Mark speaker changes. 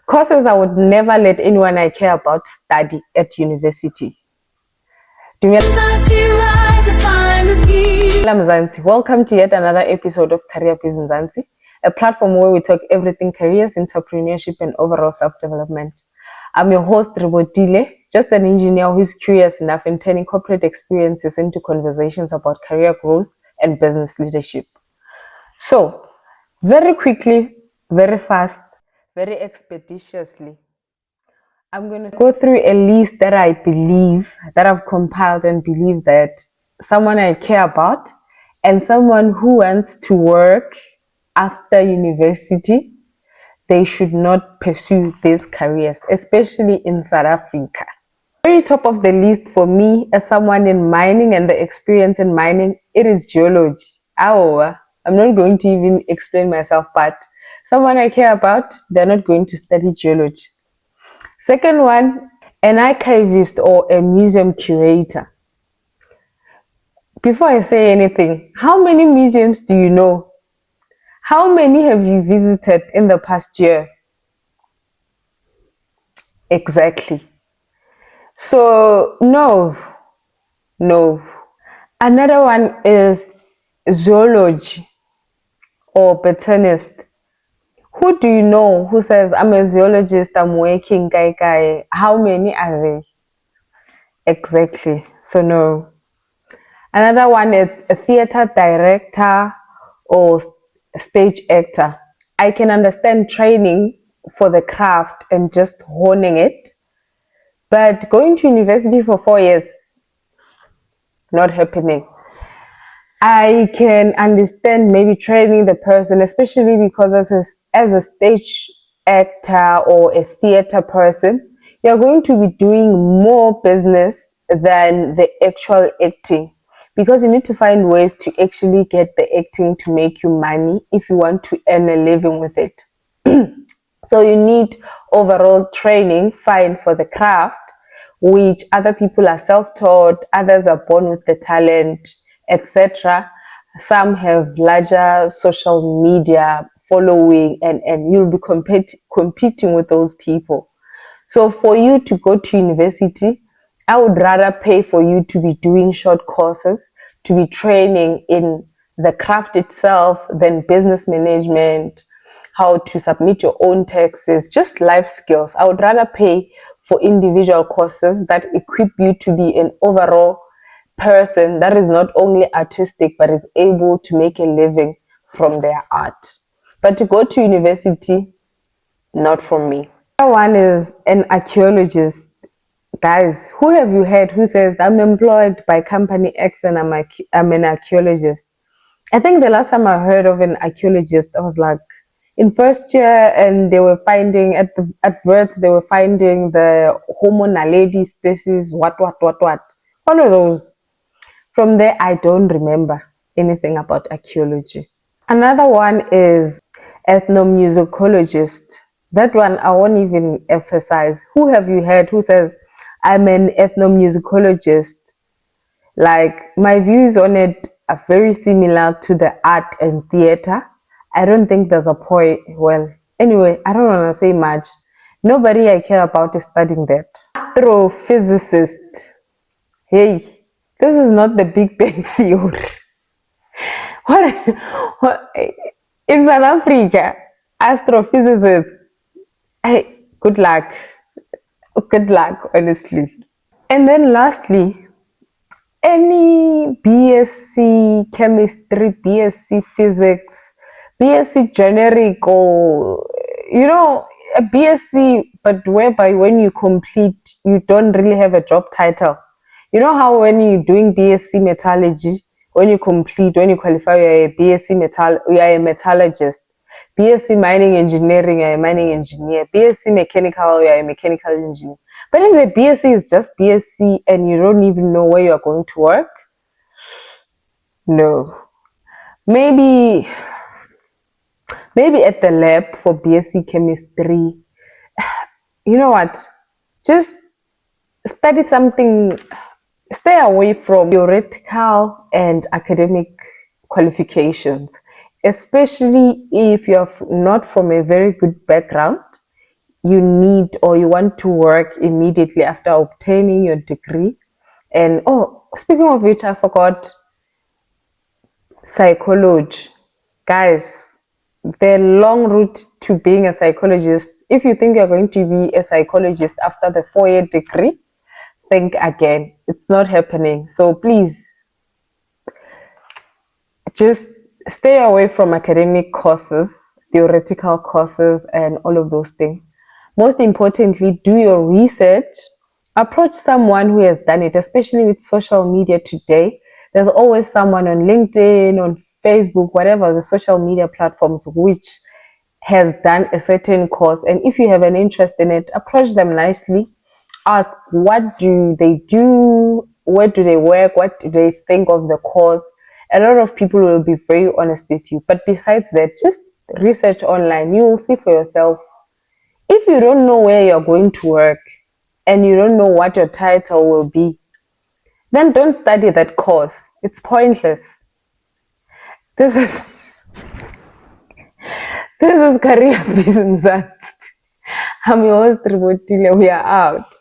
Speaker 1: Courses I would never let anyone I care about study at university. Welcome to yet another episode of Career Biz Mzansi, a platform where we talk everything careers, entrepreneurship, and overall self-development. I'm your host, Ribotile, just an engineer who is curious enough in turning corporate experiences into conversations about career growth and business leadership. So, very quickly, very fast, very expeditiously, I'm going to go through a list that I believe, that I've compiled and believe that someone I care about and someone who wants to work after university, they should not pursue these careers, especially in South Africa. Very top of the list for me as someone in mining and the experience in mining, it is geology. I'm not going to even explain myself, but someone I care about, they're not going to study geology. Second one, an archivist or a museum curator. Before I say anything, how many museums do you know? How many have you visited in the past year? Exactly. So, no. Another one is zoology or botanist. Who do you know who says, I'm a zoologist, I'm working, guy? How many are they? Exactly. So, no. Another one is a theater director or stage actor. I can understand training for the craft and just honing it, but going to university for 4 years, not happening. I can understand maybe training the person, especially because as a stage actor or a theater person, you're going to be doing more business than the actual acting, because you need to find ways to actually get the acting to make you money if you want to earn a living with it. So you need overall training, fine, for the craft, which other people are self-taught, others are born with the talent, etc. Some have larger social media following, and you'll be competing with those people. So for you to go to university, I would rather pay for you to be doing short courses, to be training in the craft itself than business management, how to submit your own taxes, just life skills. I would rather pay for individual courses that equip you to be an overall person that is not only artistic but is able to make a living from their art. But to go to university, not from me. Another one is an archaeologist. Guys, who have you heard who says, I'm employed by company X and I'm an archaeologist? I think the last time I heard of an archaeologist, I was like in first year, and they were finding at birth, they were finding the Homo naledi species, what. One of those. From there, I don't remember anything about archaeology. Another one is ethnomusicologist. That one I won't even emphasize. Who have you heard who says, I'm an ethnomusicologist? Like, my views on it are very similar to the art and theater. I don't think there's a point. Well, anyway, I don't want to say much. Nobody I care about is studying that. Astrophysicist. Hey, this is not the Big Bang Theory. what in South Africa, astrophysicists, hey, good luck, honestly. And then lastly, any BSc chemistry, BSc physics, BSc generic, or a BSc, but whereby when you complete, you don't really have a job title. You know how when you're doing BSc metallurgy, when you qualify, you're a you are a metallurgist. BSc mining engineering, you're a mining engineer. BSc mechanical, you're a mechanical engineer. But anyway, BSc is just BSc and you don't even know where you're going to work. No. Maybe at the lab for BSc chemistry. You know what? Just study something. Stay away from theoretical and academic qualifications, especially if you're not from a very good background. you need or you want to work immediately after obtaining your degree. And oh, speaking of which, I forgot psychology. Guys, the long route to being a psychologist, if you think you're going to be a psychologist after the 4-year degree, think again. It's not happening. So please just stay away from academic courses, theoretical courses, and all of those things. Most importantly, do your research. Approach someone who has done it, especially with social media today. There's always someone on LinkedIn, on Facebook, whatever the social media platforms, which has done a certain course. And if you have an interest in it, approach them nicely. Ask what do they do, where do they work, what do they think of the course. A lot of people will be very honest with you. But besides that, just research online. You will see for yourself. If you don't know where you're going to work and you don't know what your title will be, then don't study that course. It's pointless. This is this is career business. I'm your host, Ribotile. We are out.